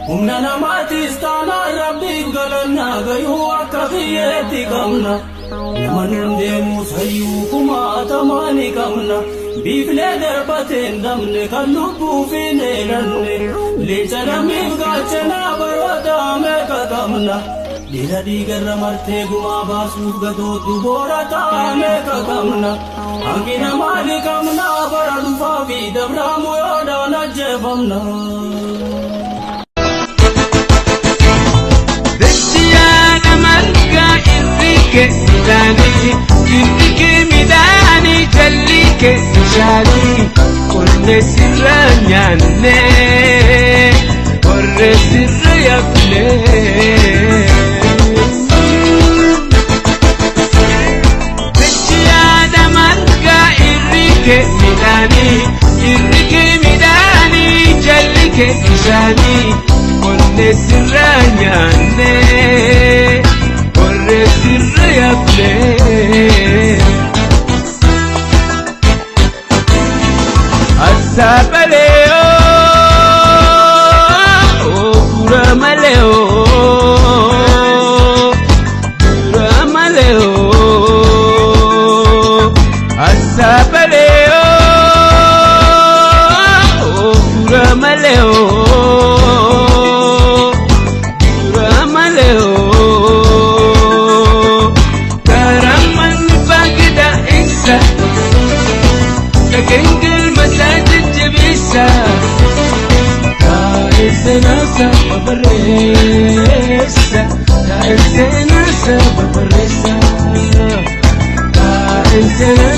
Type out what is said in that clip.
humna matistana rabbi galanna gayu akafiyeti kamna namanunde musayu kuma tamani kamna bifle darbaten damne kallubu fine lanne lechana migachana barota me kakamna dila digarra marte guma basu gado duborata me kakamna angina malikamna baradu favi dabramu yoda najefamna Irrike midani jallike shali Korre sirra nyanne Korre sirra yable Vechiyada marga irrike midani jallike shali Korre sirra nyanne Korre sirra yable Sabaleo, Buramaleo, Buramaleo, Sabaleo, Buramaleo, Buramaleo, Karaman bagda isa, Kengel masajid jebisa, Kaisena babaresa, Kaisena babaresa, Kaisena